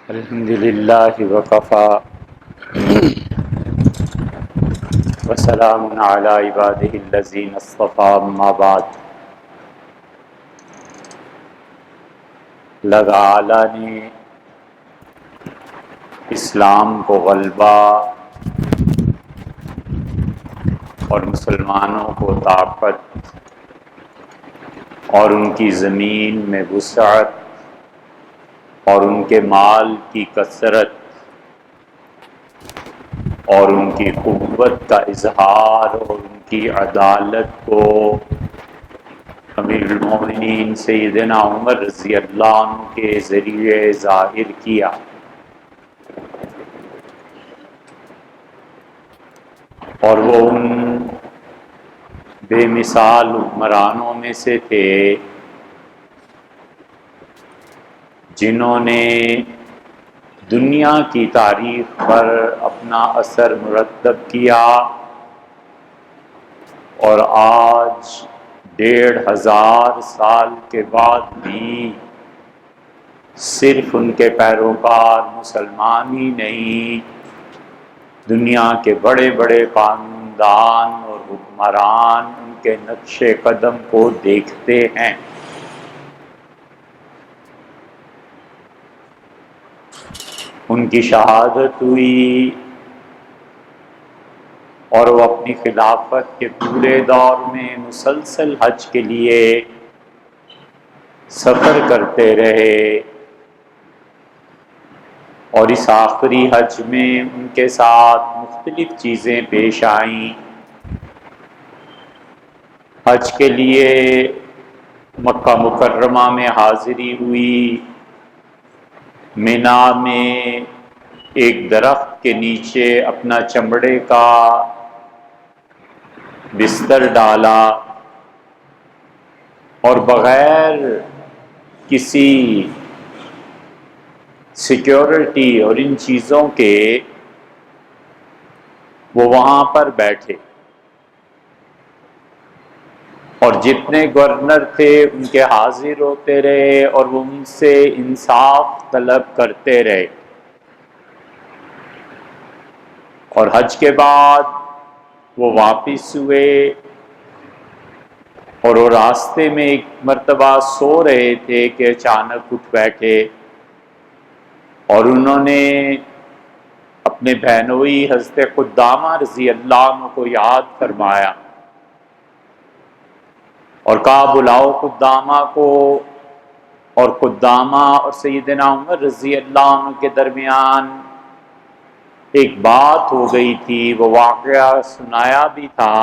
الحمدللہ وکفی وسلام علی عبادہ الذین اصطفی اما بعد۔ اللہ تعالی نے اسلام کو غلبہ اور مسلمانوں کو طاقت اور ان کی زمین میں وسعت اور ان کے مال کی کثرت اور ان کی قوت کا اظہار اور ان کی عدالت کو امیر المومنین سیدنا عمر رضی اللہ عنہ کے ذریعے ظاہر کیا۔ اور وہ ان بے مثال حکمرانوں میں سے تھے جنہوں نے دنیا کی تاریخ پر اپنا اثر مرتب کیا، اور آج 1500 سال کے بعد بھی صرف ان کے پیروکار مسلمان ہی نہیں، دنیا کے بڑے بڑے قانوندان اور حکمران ان کے نقش قدم کو دیکھتے ہیں۔ ان کی شہادت ہوئی اور وہ اپنی خلافت کے پورے دور میں مسلسل حج کے لیے سفر کرتے رہے، اور اس آخری حج میں ان کے ساتھ مختلف چیزیں پیش آئیں۔ حج کے لیے مکہ مکرمہ میں حاضری ہوئی، مینا میں ایک درخت کے نیچے اپنا چمڑے کا بستر ڈالا، اور بغیر کسی سیکیورٹی اور ان چیزوں کے وہ وہاں پر بیٹھے، اور جتنے گورنر تھے ان کے حاضر ہوتے رہے اور وہ ان سے انصاف طلب کرتے رہے۔ اور حج کے بعد وہ واپس ہوئے، اور وہ راستے میں ایک مرتبہ سو رہے تھے کہ اچانک اٹھ بیٹھے، اور انہوں نے اپنے بہنوئی حضرت قدامہ رضی اللہ عنہ کو یاد فرمایا اور کہا بلاؤ قدامہ کو۔ اور قدامہ اور سیدنا عمر رضی اللہ عنہ کے درمیان ایک بات ہو گئی تھی، وہ واقعہ سنایا بھی تھا،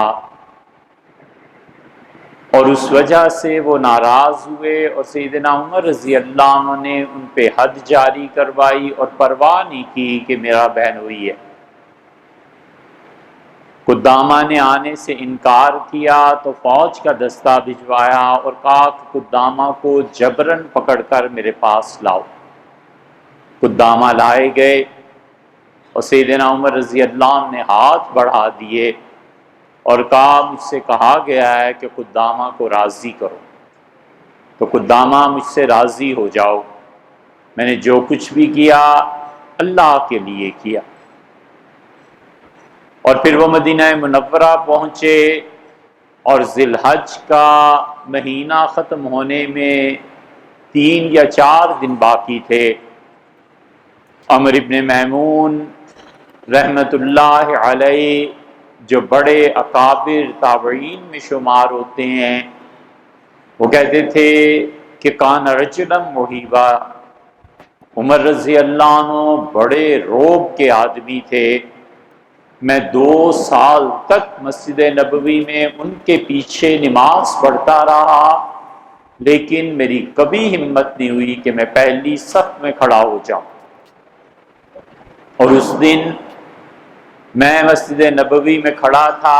اور اس وجہ سے وہ ناراض ہوئے، اور سیدنا عمر رضی اللہ عنہ نے ان پہ حد جاری کروائی اور پرواہ نہیں کی کہ میرا بہنوئی ہے۔ قدامہ نے آنے سے انکار کیا تو فوج کا دستہ بھجوایا اور کہا کہ قدامہ کو جبراً پکڑ کر میرے پاس لاؤ۔ قدامہ لائے گئے، اور سیدنا عمر رضی اللہ عنہ نے ہاتھ بڑھا دیے اور کہا مجھ سے کہا گیا ہے کہ قدامہ کو راضی کرو، تو قدامہ مجھ سے راضی ہو جاؤ، میں نے جو کچھ بھی کیا اللہ کے لیے کیا۔ اور پھر وہ مدینہ منورہ پہنچے، اور ذی الحج کا مہینہ ختم ہونے میں 3 یا 4 دن باقی تھے۔ عمر ابن میمون رحمت اللہ علیہ جو بڑے اکابر تابعین میں شمار ہوتے ہیں، وہ کہتے تھے کہ کان رجلا مہیبا، عمر رضی اللہ عنہ بڑے رعب کے آدمی تھے۔ میں 2 سال تک مسجد نبوی میں ان کے پیچھے نماز پڑھتا رہا، لیکن میری کبھی ہمت نہیں ہوئی کہ میں پہلی صف میں کھڑا ہو جاؤں۔ اور اس دن میں مسجد نبوی میں کھڑا تھا،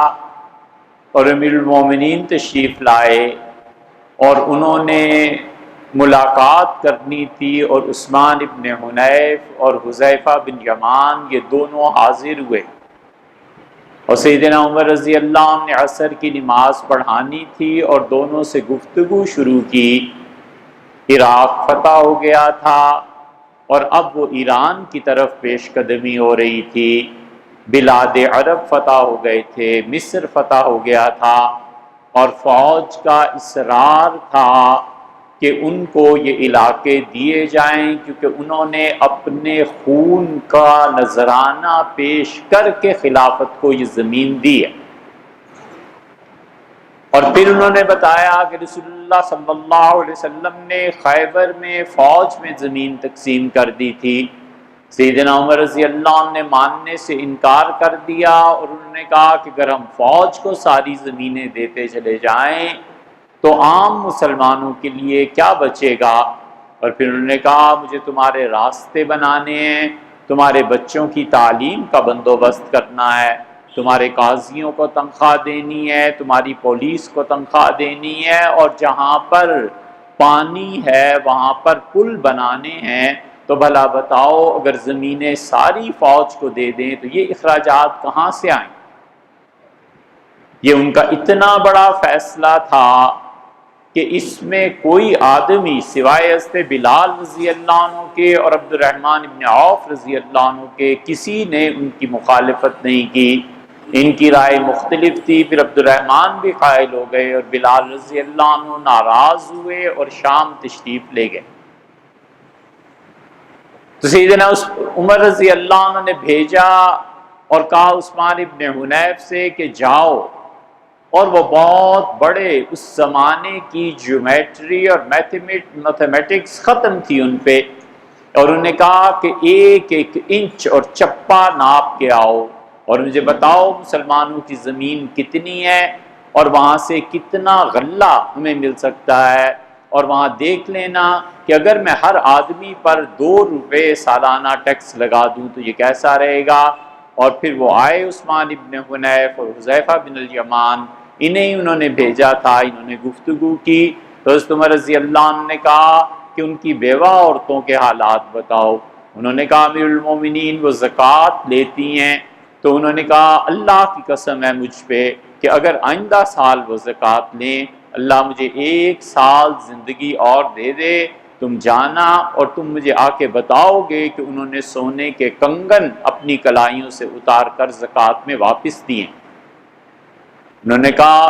اور امیر المومنین تشریف لائے، اور انہوں نے ملاقات کرنی تھی، اور عثمان ابن حنیف اور حذیفہ بن یمان یہ دونوں حاضر ہوئے، اور سیدنا عمر رضی اللہ عنہ نے عصر کی نماز پڑھانی تھی، اور دونوں سے گفتگو شروع کی۔ عراق فتح ہو گیا تھا، اور اب وہ ایران کی طرف پیش قدمی ہو رہی تھی، بلاد عرب فتح ہو گئے تھے، مصر فتح ہو گیا تھا، اور فوج کا اصرار تھا کہ ان کو یہ علاقے دیے جائیں، کیونکہ انہوں نے اپنے خون کا نذرانہ پیش کر کے خلافت کو یہ زمین دی ہے۔ اور پھر انہوں نے بتایا کہ رسول اللہ صلی اللہ علیہ وسلم نے خیبر میں فوج میں زمین تقسیم کر دی تھی۔ سیدنا عمر رضی اللہ عنہ نے ماننے سے انکار کر دیا، اور انہوں نے کہا کہ اگر ہم فوج کو ساری زمینیں دیتے چلے جائیں تو عام مسلمانوں کے لیے کیا بچے گا؟ اور پھر انہوں نے کہا مجھے تمہارے راستے بنانے ہیں، تمہارے بچوں کی تعلیم کا بندوبست کرنا ہے، تمہارے قاضیوں کو تنخواہ دینی ہے، تمہاری پولیس کو تنخواہ دینی ہے، اور جہاں پر پانی ہے وہاں پر پل بنانے ہیں، تو بھلا بتاؤ اگر زمینیں ساری فوج کو دے دیں تو یہ اخراجات کہاں سے آئیں؟ یہ ان کا اتنا بڑا فیصلہ تھا کہ اس میں کوئی آدمی سوائے حضرت بلال رضی اللہ عنہ کے اور عبد الرحمن بن عوف رضی اللہ عنہ کے کسی نے ان کی مخالفت نہیں کی۔ ان کی رائے مختلف تھی، پھر عبد الرحمن بھی قائل ہو گئے اور بلال رضی اللہ عنہ ناراض ہوئے اور شام تشریف لے گئے۔ تو سیدنا عمر رضی اللہ عنہ نے بھیجا اور کہا عثمان ابن حنیف سے کہ جاؤ، اور وہ بہت بڑے اس زمانے کی جیومیٹری اور میتھمیٹکس ختم تھی ان پہ، اور انہوں نے کہا کہ ایک ایک انچ اور چپا ناپ کے آؤ اور مجھے بتاؤ مسلمانوں کی زمین کتنی ہے اور وہاں سے کتنا غلہ ہمیں مل سکتا ہے، اور وہاں دیکھ لینا کہ اگر میں ہر آدمی پر 2 روپے سالانہ ٹیکس لگا دوں تو یہ کیسا رہے گا۔ اور پھر وہ آئے عثمان ابن حنیف اور حذیفہ بن الیمان، انہیں انہوں نے بھیجا تھا، انہوں نے گفتگو کی۔ تو حضرت عمر رضی اللہ عنہ نے کہا کہ ان کی بیوہ عورتوں کے حالات بتاؤ۔ انہوں نے کہا امیر المومنین وہ زکوٰۃ لیتی ہیں۔ تو انہوں نے کہا اللہ کی قسم ہے مجھ پہ کہ اگر آئندہ سال وہ زکوٰۃ لیں، اللہ مجھے 1 سال زندگی اور دے دے، تم جانا اور تم مجھے آ کے بتاؤ گے کہ انہوں نے سونے کے کنگن اپنی کلائیوں سے اتار کر زکوٰۃ میں واپس دیے۔ انہوں نے کہا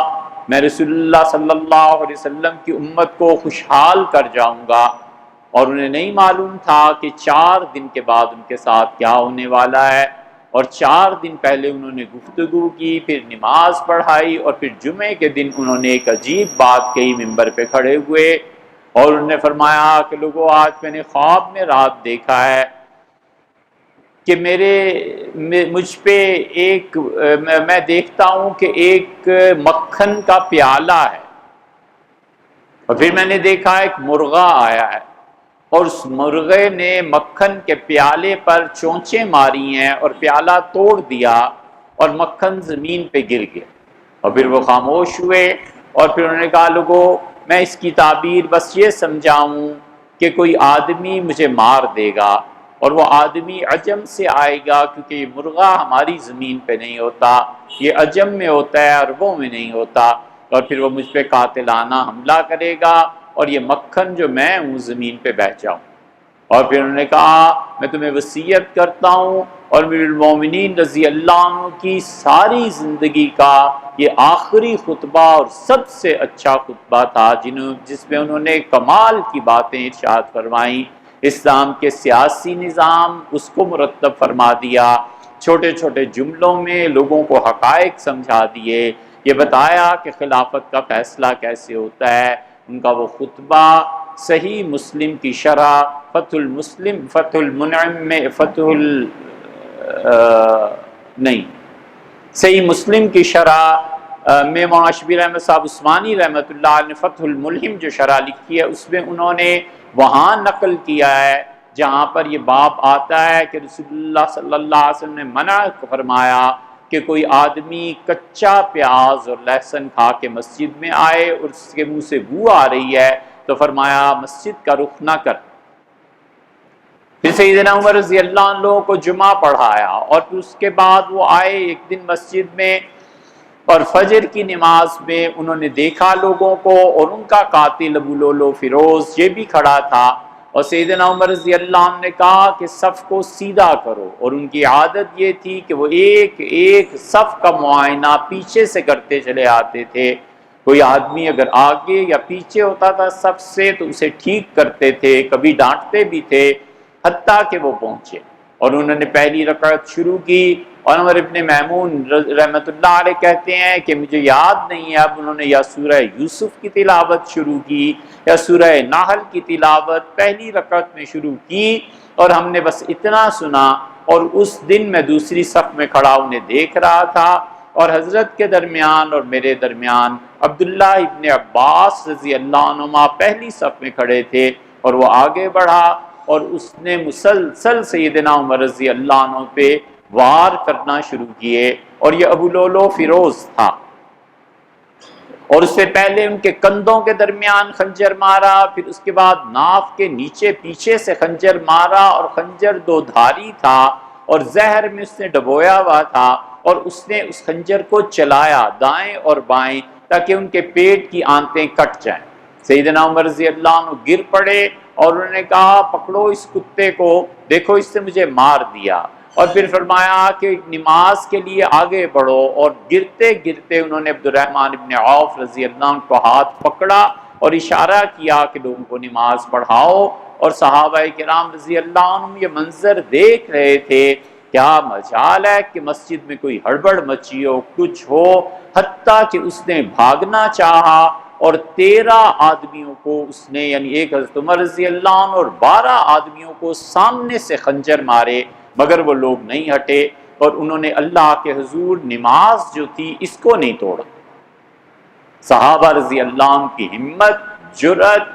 میں رسول اللہ صلی اللہ علیہ وسلم کی امت کو خوشحال کر جاؤں گا، اور انہیں نہیں معلوم تھا کہ 4 دن کے بعد ان کے ساتھ کیا ہونے والا ہے۔ اور 4 دن پہلے انہوں نے گفتگو کی، پھر نماز پڑھائی، اور پھر جمعے کے دن انہوں نے ایک عجیب بات کہی، ممبر پہ کھڑے ہوئے، اور انہوں نے فرمایا کہ لوگوں آج میں نے خواب میں رات دیکھا ہے کہ مجھ پہ میں دیکھتا ہوں کہ ایک مکھن کا پیالہ ہے، اور پھر میں نے دیکھا ایک مرغا آیا ہے، اور اس مرغے نے مکھن کے پیالے پر چونچیں ماری ہیں اور پیالہ توڑ دیا اور مکھن زمین پہ گر گیا۔ اور پھر وہ خاموش ہوئے، اور پھر انہوں نے کہا لوگوں میں اس کی تعبیر بس یہ سمجھاؤں کہ کوئی آدمی مجھے مار دے گا، اور وہ آدمی عجم سے آئے گا، کیونکہ یہ مرغا ہماری زمین پہ نہیں ہوتا، یہ عجم میں ہوتا ہے، عربوں میں نہیں ہوتا، اور پھر وہ مجھ پہ قاتلانہ حملہ کرے گا اور یہ مکھن جو میں ہوں زمین پہ بہہ جاؤں۔ اور پھر انہوں نے کہا میں تمہیں وصیت کرتا ہوں، اور امیر المومنین رضی اللہ عنہ کی ساری زندگی کا یہ آخری خطبہ اور سب سے اچھا خطبہ تھا جس میں انہوں نے کمال کی باتیں ارشاد فرمائیں، اسلام کے سیاسی نظام اس کو مرتب فرما دیا، چھوٹے چھوٹے جملوں میں لوگوں کو حقائق سمجھا دیے، یہ بتایا کہ خلافت کا فیصلہ کیسے ہوتا ہے۔ ان کا وہ خطبہ صحیح مسلم کی شرح فتح المنعم میں صحیح مسلم کی شرح میں مولانا شبیر احمد صاحب عثمانی رحمۃ اللہ علیہ نے فتح الملہم جو شرح لکھی ہے اس میں انہوں نے وہاں نقل کیا ہے جہاں پر یہ باب آتا ہے کہ رسول اللہ صلی اللہ علیہ وسلم نے منع فرمایا کہ کوئی آدمی کچا پیاز اور لہسن کھا کے مسجد میں آئے اور اس کے منہ سے بو آ رہی ہے تو فرمایا مسجد کا رخ نہ کر۔ پھر سیدنا عمر رضی اللہ عنہ لوگوں کو جمعہ پڑھایا، اور پھر اس کے بعد وہ آئے ایک دن مسجد میں، اور فجر کی نماز میں انہوں نے دیکھا لوگوں کو، اور ان کا قاتل ابو لولو فیروز یہ بھی کھڑا تھا، اور سیدنا عمر رضی اللہ عنہ نے کہا کہ صف کو سیدھا کرو، اور ان کی عادت یہ تھی کہ وہ ایک ایک صف کا معائنہ پیچھے سے کرتے چلے آتے تھے۔ کوئی آدمی اگر آگے یا پیچھے ہوتا تھا صف سے تو اسے ٹھیک کرتے تھے، کبھی ڈانٹتے بھی تھے، حتیٰ کہ وہ پہنچے۔ اور انہوں نے پہلی رکعت شروع کی، اور عمر ابن میمون رحمۃ اللہ علیہ کہتے ہیں کہ مجھے یاد نہیں ہے، اب انہوں نے یا سورہ یوسف کی تلاوت شروع کی یا سورہ نحل کی تلاوت پہلی رکعت میں شروع کی، اور ہم نے بس اتنا سنا۔ اور اس دن میں دوسری صف میں کھڑا انہیں دیکھ رہا تھا، اور حضرت کے درمیان اور میرے درمیان عبداللہ ابن عباس رضی اللہ عنہما پہلی صف میں کھڑے تھے، اور وہ آگے بڑھا اور اس نے مسلسل سیدنا عمر رضی اللہ عنہ پہ وار کرنا شروع کیے، اور یہ ابو لولو فیروز تھا، اور اس سے پہلے ان کے کندھوں کے درمیان خنجر مارا، پھر اس کے بعد ناف کے نیچے پیچھے سے خنجر مارا، اور خنجر دو دھاری تھا اور زہر میں اس نے ڈبویا ہوا تھا، اور اس نے اس خنجر کو چلایا دائیں اور بائیں تاکہ ان کے پیٹ کی آنتیں کٹ جائیں۔ سیدنا عمر رضی اللہ عنہ گر پڑے اور انہوں نے کہا پکڑو اس کتے کو، دیکھو اس سے مجھے مار دیا، اور پھر فرمایا کہ نماز کے لیے آگے بڑھو، اور گرتے گرتے انہوں نے عبد الرحمن ابن عوف رضی اللہ عنہ کو ہاتھ پکڑا اور اشارہ کیا کہ لوگوں کو نماز پڑھاؤ، اور صحابہ کرام رضی اللہ عنہ یہ منظر دیکھ رہے تھے، کیا مجال ہے کہ مسجد میں کوئی ہڑبڑ مچی ہو، کچھ ہو، حتیٰ کہ اس نے بھاگنا چاہا اور 13 آدمیوں کو اس نے، یعنی ایک حضرت عمر رضی اللہ عنہ اور 12 آدمیوں کو سامنے سے خنجر مارے، مگر وہ لوگ نہیں ہٹے، اور انہوں نے اللہ کے حضور نماز جو تھی اس کو نہیں توڑا۔ صحابہ رضی اللہ عنہ کی ہمت، جرأت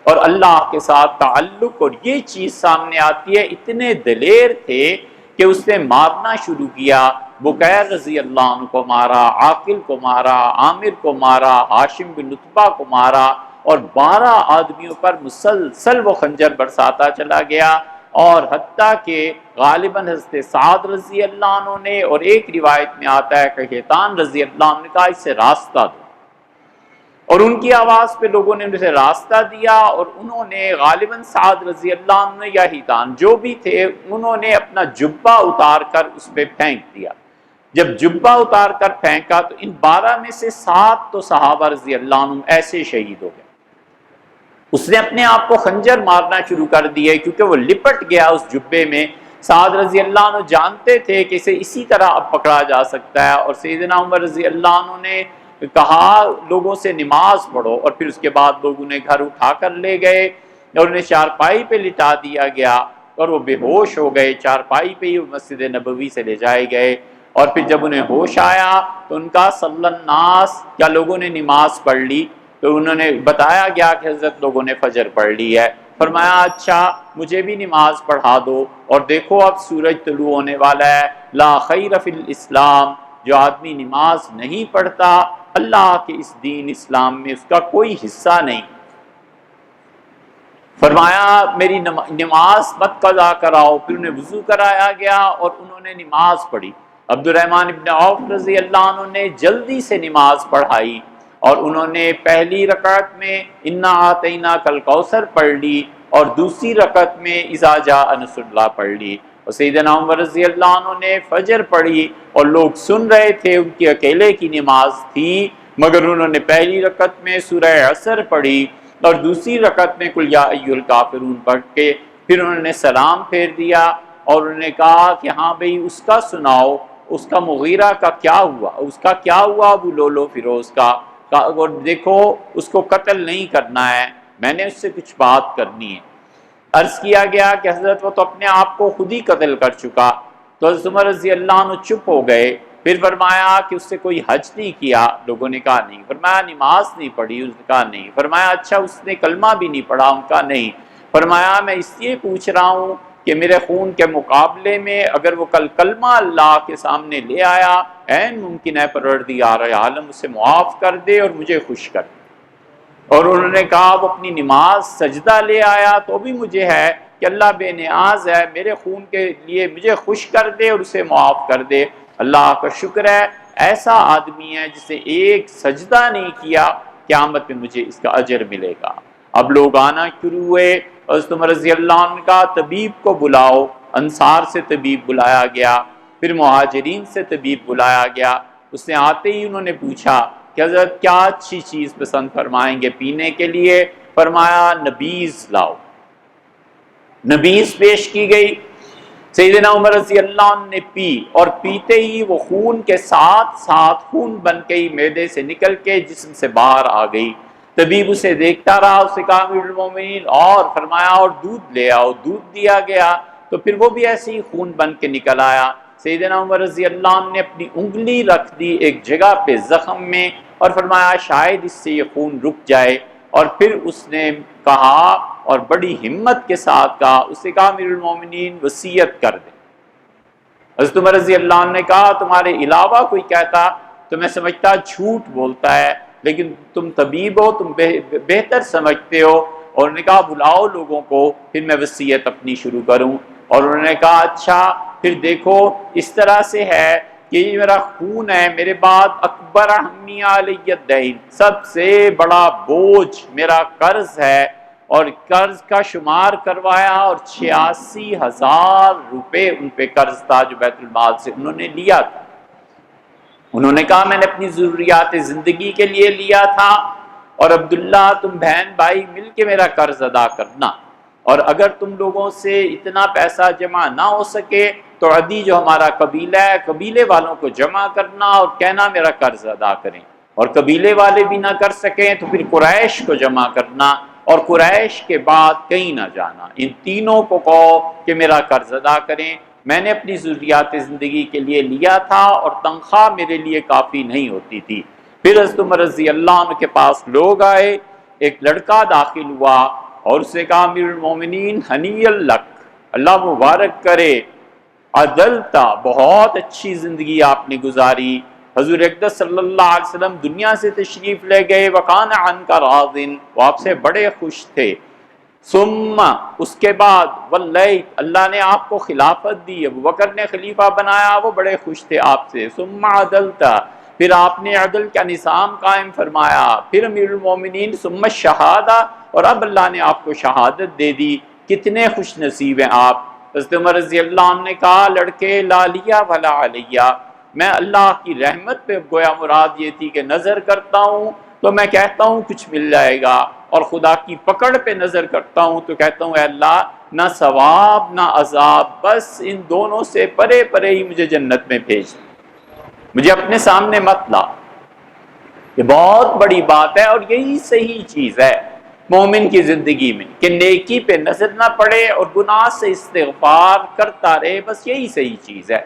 اور اللہ کے ساتھ تعلق، اور یہ چیز سامنے آتی ہے، اتنے دلیر تھے کہ اس نے مارنا شروع کیا۔ بکیر رضی اللہ عنہ کو مارا، عاقل کو مارا، عامر کو مارا، ہاشم بن عتبہ کو مارا، اور 12 آدمیوں پر مسلسل وہ خنجر برساتا چلا گیا، اور حتیٰ کہ غالباً حضرت سعد رضی اللہ عنہ نے، اور ایک روایت میں آتا ہے کہ قحطان رضی اللہ عنہ نے کہا اس سے راستہ دو، اور ان کی آواز پہ لوگوں نے اسے راستہ دیا، اور انہوں نے غالباً سعد رضی اللہ عنہ یا قحطان جو بھی تھے، انہوں نے اپنا جبہ اتار کر اس پہ پھینک دیا۔ جب جبہ اتار کر پھینکا تو ان 12 میں سے 7 تو صحابہ رضی اللہ عنہ ایسے شہید ہو گئے۔ اس نے اپنے آپ کو خنجر مارنا شروع کر دیا کیونکہ وہ لپٹ گیا اس جبے میں۔ سعد رضی اللہ عنہ جانتے تھے کہ اسے اسی طرح اب پکڑا جا سکتا ہے، اور سیدنا عمر رضی اللہ عنہ نے کہا لوگوں سے نماز پڑھو، اور پھر اس کے بعد لوگ انہیں گھر اٹھا کر لے گئے اور انہیں چارپائی پہ لٹا دیا گیا، اور وہ بے ہوش ہو گئے، چارپائی پہ ہی مسجد نبوی سے لے جائے گئے۔ اور پھر جب انہیں ہوش آیا تو ان کا صلی الناس، کیا لوگوں نے نماز پڑھ لی؟ تو انہوں نے بتایا گیا کہ حضرت لوگوں نے فجر پڑھ لی ہے۔ فرمایا اچھا مجھے بھی نماز پڑھا دو، اور دیکھو اب سورج طلوع ہونے والا ہے۔ لا خیر فی الاسلام، جو آدمی نماز نہیں پڑھتا اللہ کے اس دین اسلام میں اس کا کوئی حصہ نہیں۔ فرمایا میری نماز مت قضا کراؤ، پھر انہیں وضو کرایا گیا اور انہوں نے نماز پڑھی۔ عبد الرحمن ابن عوف رضی اللہ عنہ نے جلدی سے نماز پڑھائی، اور انہوں نے پہلی رکعت میں انا اعطیناک الکوثر پڑھ لی، اور دوسری رکعت میں اذا جاء نصر اللہ پڑھ لی، اور سیدنا عمر رضی اللہ عنہ نے فجر پڑھی، اور لوگ سن رہے تھے، ان کی اکیلے کی نماز تھی، مگر انہوں نے پہلی رکعت میں سورہ عصر پڑھی اور دوسری رکعت میں قل یا ایھا الکافرون پڑھ کے پھر انہوں نے سلام پھیر دیا، اور انہوں نے کہا کہ ہاں بھئی اس کا سناؤ، اس کا مغیرہ کا کیا ہوا، اس کا کیا ہوا ابو لولو فیروز کا، اور دیکھو اس کو قتل نہیں کرنا ہے، میں نے اس سے کچھ بات کرنی ہے۔ عرض کیا گیا کہ حضرت وہ تو اپنے آپ کو خود ہی قتل کر چکا، تو حضرت عمر رضی اللہ عنہ چپ ہو گئے۔ پھر فرمایا کہ اس سے کوئی حج نہیں کیا، لوگوں نے کہا نہیں۔ فرمایا نماز نہیں پڑھی، اس نے کہا نہیں۔ فرمایا اچھا اس نے کلمہ بھی نہیں پڑھا، ان کا نہیں۔ فرمایا میں اس لیے پوچھ رہا ہوں کہ میرے خون کے مقابلے میں اگر وہ کل کلمہ اللہ کے سامنے لے آیا، عین ممکن ہے پروردگار عالم اسے معاف کر دے اور مجھے خوش کر دے۔ اور انہوں نے کہا وہ اپنی نماز سجدہ لے آیا تو بھی مجھے ہے کہ اللہ بے نیاز ہے، میرے خون کے لیے مجھے خوش کر دے اور اسے معاف کر دے۔ اللہ کا شکر ہے ایسا آدمی ہے جسے ایک سجدہ نہیں کیا، قیامت میں مجھے اس کا اجر ملے گا۔ اب لوگ آنا شروع ہوئے حضرت عمر رضی اللہ عنہ کا طبیب کو بلاؤ، انصار سے طبیب بلایا گیا، پھر مہاجرین سے طبیب بلایا گیا۔ اس نے آتے ہی انہوں نے پوچھا کہ حضرت کیا اچھی چیز پسند فرمائیں گے پینے کے لیے؟ فرمایا نبیذ لاؤ۔ نبیذ پیش کی گئی، سیدنا عمر رضی اللہ عنہ نے پی، اور پیتے ہی وہ خون کے ساتھ ساتھ خون بن کے ہی معدے سے نکل کے جسم سے باہر آ گئی۔ طبیب اسے دیکھتا رہا، اسے کہا امیر المومنین اور فرمایا اور دودھ لے آؤ، دودھ دیا گیا تو پھر وہ بھی ایسے ہی خون بن کے نکل آیا۔ سیدنا عمر رضی اللہ عنہ نے اپنی انگلی رکھ دی ایک جگہ پہ زخم میں اور فرمایا شاید اس سے یہ خون رک جائے، اور پھر اس نے کہا اور بڑی ہمت کے ساتھ کہا، اسے کہا امیر المومنین وصیت کر دیں۔ حضرت عمر رضی اللہ عنہ نے کہا تمہارے علاوہ کوئی کہتا تو میں سمجھتا جھوٹ بولتا ہے، لیکن تم طبیب ہو، تم بہتر سمجھتے ہو، اور انہوں نے کہا بلاؤ لوگوں کو پھر میں وصیت اپنی شروع کروں۔ اور انہوں نے کہا اچھا پھر دیکھو اس طرح سے ہے کہ یہ میرا خون ہے، میرے بعد اکبر اہمیہ علی الدین، سب سے بڑا بوجھ میرا قرض ہے، اور قرض کا شمار کروایا اور 86,000 روپے ان پہ قرض تھا جو بیت المال سے انہوں نے لیا تھا۔ انہوں نے کہا میں نے اپنی ضروریات زندگی کے لیے لیا تھا، اور عبداللہ تم بہن بھائی مل کے میرا قرض ادا کرنا، اور اگر تم لوگوں سے اتنا پیسہ جمع نہ ہو سکے تو عدی جو ہمارا قبیلہ ہے قبیلے والوں کو جمع کرنا اور کہنا میرا قرض ادا کریں، اور قبیلے والے بھی نہ کر سکیں تو پھر قریش کو جمع کرنا، اور قریش کے بعد کہیں نہ جانا، ان تینوں کو کہو کہ میرا قرض ادا کریں، میں نے اپنی ضروریات زندگی کے لیے لیا تھا اور تنخواہ میرے لیے کافی نہیں ہوتی تھی۔ پھر حضرت عمر رضی اللہ عنہ کے پاس لوگ آئے، ایک لڑکا داخل ہوا اور اس نے کہا امیر المومنین ہنی لک، اللہ مبارک کرے، عدلتا، بہت اچھی زندگی آپ نے گزاری، حضور اقدس صلی اللہ علیہ وسلم دنیا سے تشریف لے گئے، وکان عنک راضٍ، وہ آپ سے بڑے خوش تھے، ثم اس کے بعد ولیت، اللہ نے آپ کو خلافت دی، ابو بکر نے خلیفہ بنایا، وہ بڑے خوش تھے آپ سے، ثم عدلتا، پھر آپ نے عدل کا نظام قائم فرمایا، پھر امیر المومنین ثم الشہادہ، اور اب اللہ نے آپ کو شہادت دے دی، کتنے خوش نصیب ہیں آپ۔ حضرت عمر رضی اللہ عنہ نے کہا لڑکے لا لیا ولا علیہ، میں اللہ کی رحمت پہ گویا مراد یہ تھی کہ نظر کرتا ہوں تو میں کہتا ہوں کچھ مل جائے گا، اور خدا کی پکڑ پہ نظر کرتا ہوں تو کہتا ہوں اے اللہ نہ ثواب نہ عذاب، بس ان دونوں سے پرے پرے ہی مجھے جنت میں بھیج دے، مجھے اپنے سامنے مت لا۔ یہ بہت بڑی بات ہے، اور یہی صحیح چیز ہے مومن کی زندگی میں کہ نیکی پہ نظر نہ پڑے اور گناہ سے استغفار کرتا رہے، بس یہی صحیح چیز ہے۔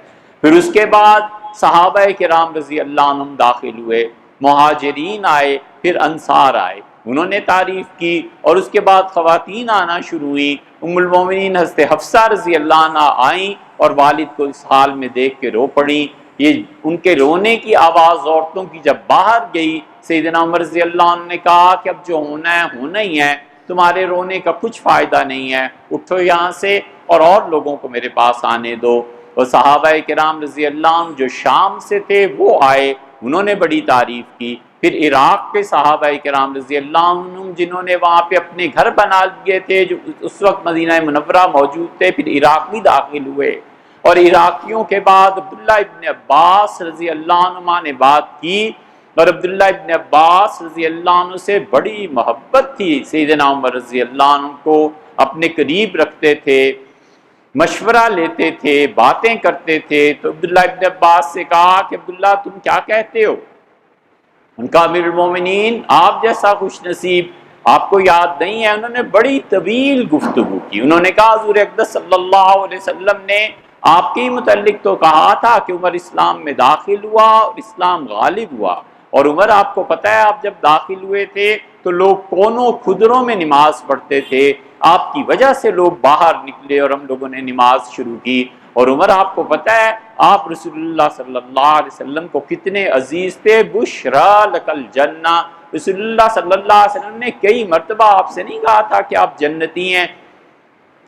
پھر اس کے بعد صحابہ کرام رضی اللہ عنہم داخل ہوئے، مہاجرین آئے، پھر انصار آئے، انہوں نے تعریف کی، اور اس کے بعد خواتین آنا شروع ہوئی۔ ام المومنین حضرت حفصہ رضی اللہ عنہ آئیں اور والد کو اس حال میں دیکھ کے رو پڑیں۔ یہ ان کے رونے کی آواز عورتوں کی جب باہر گئی، سیدنا عمر رضی اللہ عنہ نے کہا کہ اب جو ہونا ہے ہونا ہی ہے، تمہارے رونے کا کچھ فائدہ نہیں ہے، اٹھو یہاں سے اور لوگوں کو میرے پاس آنے دو۔ اور صحابہ کرام رضی اللہ عنہ جو شام سے تھے وہ آئے، انہوں نے بڑی تعریف کی۔ پھر عراق کے صحابہ کرام رضی اللہ عنہ جنہوں نے وہاں پہ اپنے گھر بنا لیے تھے، جو اس وقت مدینہ منورہ موجود تھے، پھر عراق بھی داخل ہوئے، اور عراقیوں کے بعد عبداللہ ابن عباس رضی اللہ عنہ نے بات کی، اور عبداللہ ابن عباس رضی اللہ عنہ سے بڑی محبت تھی، سیدنا عمر رضی اللہ عنہ کو اپنے قریب رکھتے تھے، مشورہ لیتے تھے، باتیں کرتے تھے۔ تو عبداللہ ابن عباس سے کہا کہ عبداللہ تم کیا کہتے ہو؟ ان کا امیر المومنین آپ جیسا خوش نصیب آپ کو یاد نہیں ہے۔ انہوں نے بڑی طویل گفتگو کی، انہوں نے کہا حضور اقدس صلی اللہ علیہ وسلم نے آپ کے متعلق تو کہا تھا کہ عمر اسلام میں داخل ہوا اور اسلام غالب ہوا، اور عمر آپ کو پتہ ہے آپ جب داخل ہوئے تھے تو لوگ کونوں کھدروں میں نماز پڑھتے تھے، آپ کی وجہ سے لوگ باہر نکلے اور ہم لوگوں نے نماز شروع کی، اور عمر آپ کو پتہ ہے آپ رسول اللہ صلی اللہ علیہ وسلم کو کتنے عزیز تھے، بشرا لک الجنہ، رسول اللہ صلی اللہ علیہ وسلم نے کئی مرتبہ آپ سے نہیں کہا تھا کہ آپ جنتی ہیں؟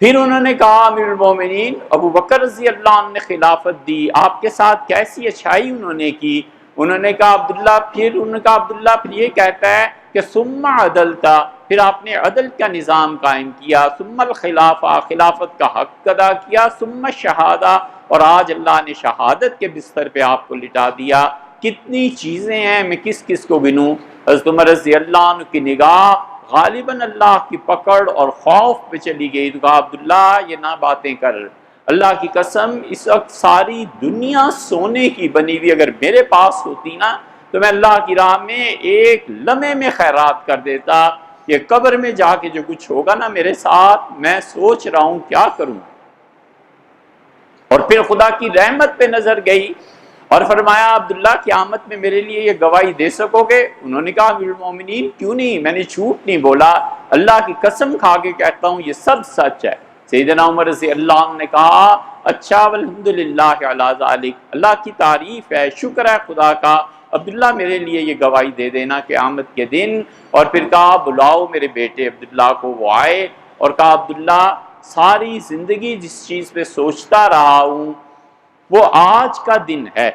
پھر انہوں نے کہا امیر المومنین ابو بکر رضی اللہ عنہ نے خلافت دی، آپ کے ساتھ کیسی اچھائی انہوں نے کی، انہوں نے کہا عبداللہ پھر یہ کہتا ہے کہ ثم عدلتا، پھر آپ نے عدل کا نظام قائم کیا، ثم الخلافہ، خلافت کا حق ادا کیا، ثم الشہادہ، اور آج اللہ نے شہادت کے بستر پہ آپ کو لٹا دیا۔ کتنی چیزیں ہیں، میں کس کس کو گنوں؟ حضرت عمر رضی اللہ عنہ کی نگاہ غالباً اللہ کی پکڑ اور خوف پہ چلی گئی، تو کہا عبداللہ یہ نہ باتیں کر، اللہ کی قسم اس وقت ساری دنیا سونے کی بنی ہوئی اگر میرے پاس ہوتی نا تو میں اللہ کی راہ میں ایک لمحے میں خیرات کر دیتا۔ یہ قبر میں جا کے جو کچھ ہوگا نا میرے ساتھ، میں سوچ رہا ہوں کیا کروں۔ اور پھر خدا کی رحمت پہ نظر گئی اور فرمایا عبداللہ قیامت میں میرے لیے یہ گواہی دے سکو گے؟ انہوں نے کہا امیر المومنین کیوں نہیں، میں نے جھوٹ نہیں بولا، اللہ کی قسم کھا کے کہتا ہوں یہ سب سچ ہے۔ سیدنا عمر رضی اللہ عنہ نے کہا اچھا والحمدللہ علی ذالک، اللہ کی تعریف ہے، شکر ہے خدا کا، عبداللہ میرے لیے یہ گواہی دے دینا قیامت کے دن۔ اور پھر کہا بلاؤ میرے بیٹے عبداللہ کو، وہ آئے اور کہا عبداللہ ساری زندگی جس چیز پہ سوچتا رہا ہوں وہ آج کا دن ہے،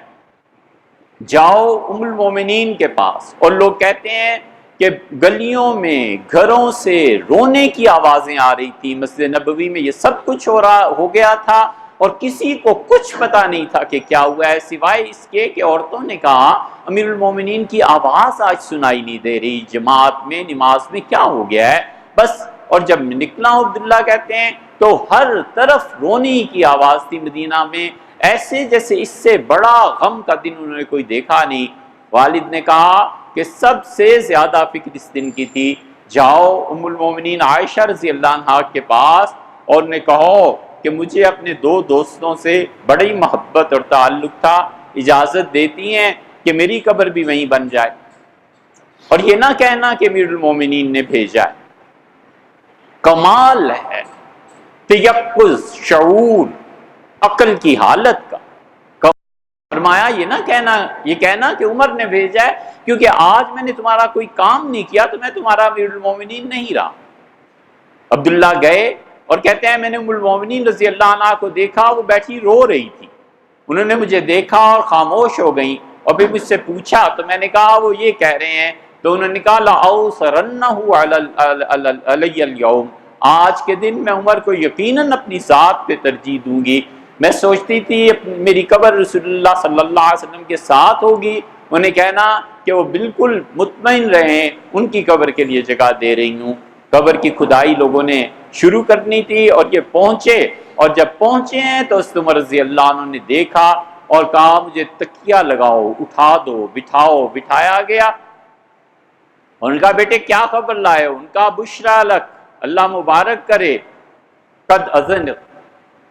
جاؤ ام المومنین کے پاس۔ اور لوگ کہتے ہیں کہ گلیوں میں گھروں سے رونے کی آوازیں آ رہی تھی، مسجد نبوی میں یہ سب کچھ ہو گیا تھا اور کسی کو کچھ پتا نہیں تھا کہ کیا ہوا ہے، سوائے اس کے کہ عورتوں نے کہا امیر المومنین کی آواز آج سنائی نہیں دے رہی، جماعت میں نماز میں کیا ہو گیا ہے بس۔ اور جب نکلا عبداللہ کہتے ہیں تو ہر طرف رونے کی آواز تھی مدینہ میں، ایسے جیسے اس سے بڑا غم کا دن انہوں نے کوئی دیکھا نہیں۔ والد نے کہا کہ سب سے زیادہ فکر اس دن کی تھی، جاؤ ام المومنین عائشہ رضی اللہ عنہا کے پاس اور نے کہو کہ مجھے اپنے دو دوستوں سے بڑی محبت اور تعلق تھا، اجازت دیتی ہیں کہ میری قبر بھی وہیں بن جائے۔ اور یہ نہ کہنا کہ امیر المومنین نے بھیجا ہے، کمال ہے تیقظ، شعور، عقل کی حالت کا۔ فرمایا یہ نہ کہنا، یہ کہنا کہ عمر نے بھیجا ہے، کیونکہ آج میں نے تمہارا کوئی کام نہیں کیا تو میں تمہارا امیر المومنین نہیں رہا۔ عبداللہ گئے اور کہتے ہیں میں نے ام المومنین رضی اللہ عنہا کو دیکھا، وہ بیٹھی رو رہی تھی، انہوں نے مجھے دیکھا اور خاموش ہو گئیں، اور پھر مجھ سے پوچھا تو میں نے کہا وہ یہ کہہ رہے ہیں، تو انہوں نے کہا لَأَوْسَرَنَّهُ عَلَيَّ الْيَوْمِ، آج کے دن میں عمر کو یقیناً اپنی ذات پہ ترجیح دوں گی۔ میں سوچتی تھی میری قبر رسول اللہ صلی اللہ علیہ وسلم کے ساتھ ہوگی، انہیں کہنا کہ وہ بالکل مطمئن رہیں، ان کی قبر کے لیے جگہ دے رہی ہوں۔ قبر کی کھدائی لوگوں نے شروع کرنی تھی اور یہ پہنچے، اور جب پہنچے ہیں تو حضرت عمر رضی اللہ عنہ نے دیکھا اور کہا مجھے تکیہ لگاؤ، اٹھا دو، بٹھاؤ، بٹھایا گیا۔ ان کا بیٹے کیا خبر لائے؟ ان کا بشرا لک، اللہ مبارک کرے، قد اذن،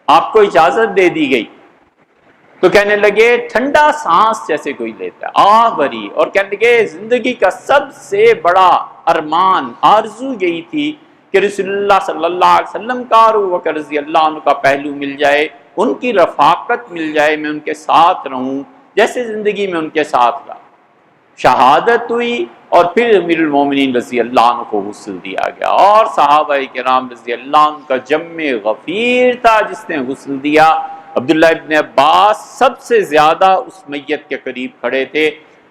آپ کو اجازت دے دی گئی۔ تو کہنے لگے ٹھنڈا سانس جیسے کوئی لیتا ہے، بھری، اور کہنے لگے زندگی کا سب سے بڑا ارمان، آرزو یہی تھی کہ رسول اللہ صلی اللہ علیہ وسلم کا اور ابو بکر رضی اللہ عنہ کا پہلو مل جائے، ان کی رفاقت مل جائے، میں ان کے ساتھ رہوں جیسے زندگی میں ان کے ساتھ رہا۔ شہادت ہوئی اور پھر امیر المومنین رضی اللہ عنہ کو غسل دیا گیا، اور صحابہ کرام رضی اللہ عنہ کا جم غفیر تھا جس نے غسل دیا۔ عبداللہ ابن عباس سب سے زیادہ اس میت کے قریب کھڑے تھے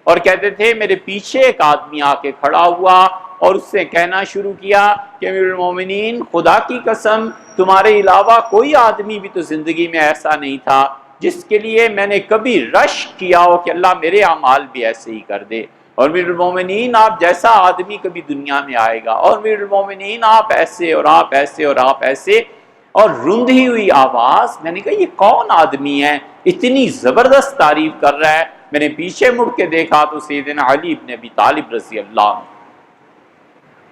اور کہتے تھے میرے پیچھے ایک آدمی آ کے کھڑا ہوا اور اس سے کہنا شروع کیا کہ امیر المومنین خدا کی قسم تمہارے علاوہ کوئی آدمی بھی تو زندگی میں ایسا نہیں تھا جس کے لیے میں نے کبھی رش کیا ہو کہ اللہ میرے اعمال بھی ایسے ہی کر دے، اور امیر المومنین آپ جیسا آدمی کبھی دنیا میں آئے گا، اور امیر المومنین آپ ایسے اور آپ ایسے اور آپ ایسے، اور رندھی ہوئی آواز۔ میں نے کہا یہ کون آدمی ہے اتنی زبردست تعریف کر رہا ہے؟ میں نے پیچھے مڑ کے دیکھا تو سیدنا علی ابن ابی طالب رضی اللہ عنہ،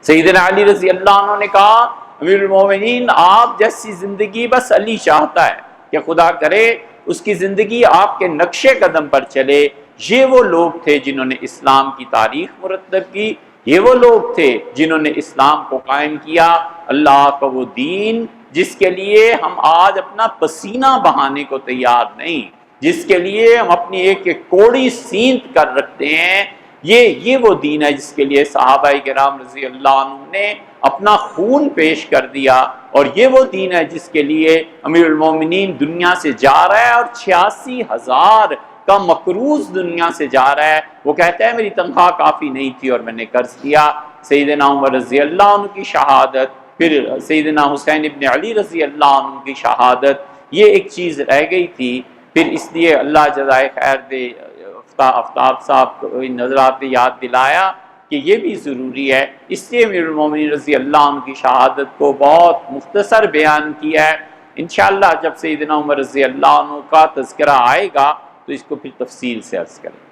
سیدنا علی رضی اللہ عنہ نے کہا امیر المومنین آپ جیسی زندگی بس علی چاہتا ہے کہ خدا کرے اس کی زندگی آپ کے نقش قدم پر چلے۔ یہ وہ لوگ تھے جنہوں نے اسلام کی تاریخ مرتب کی، یہ وہ لوگ تھے جنہوں نے اسلام کو قائم کیا، اللہ کا وہ دین جس کے لیے ہم آج اپنا پسینہ بہانے کو تیار نہیں، جس کے لیے ہم اپنی ایک ایک کوڑی سینت کر رکھتے ہیں، یہ وہ دین ہے جس کے لیے صحابہ کرام رضی اللہ عنہ نے اپنا خون پیش کر دیا، اور یہ وہ دین ہے جس کے لیے امیر المومنین دنیا سے جا رہا ہے، اور 86,000 کا مقروض دنیا سے جا رہا ہے، وہ کہتا ہے میری تنخواہ کافی نہیں تھی اور میں نے قرض کیا۔ سیدنا عمر رضی اللہ عنہ کی شہادت، پھر سیدنا حسین ابن علی رضی اللہ عنہ کی شہادت، یہ ایک چیز رہ گئی تھی۔ پھر اس لیے اللہ جزائے خیر دے آفتاب صاحب کو ان نظرات یاد دلایا کہ یہ بھی ضروری ہے، اس لیے امیر المومنین رضی اللہ عنہ کی شہادت کو بہت مختصر بیان کیا ہے۔ انشاءاللہ جب سیدنا عمر رضی اللہ عنہ کا تذکرہ آئے گا تو اس کو پھر تفصیل سے عرض کریں۔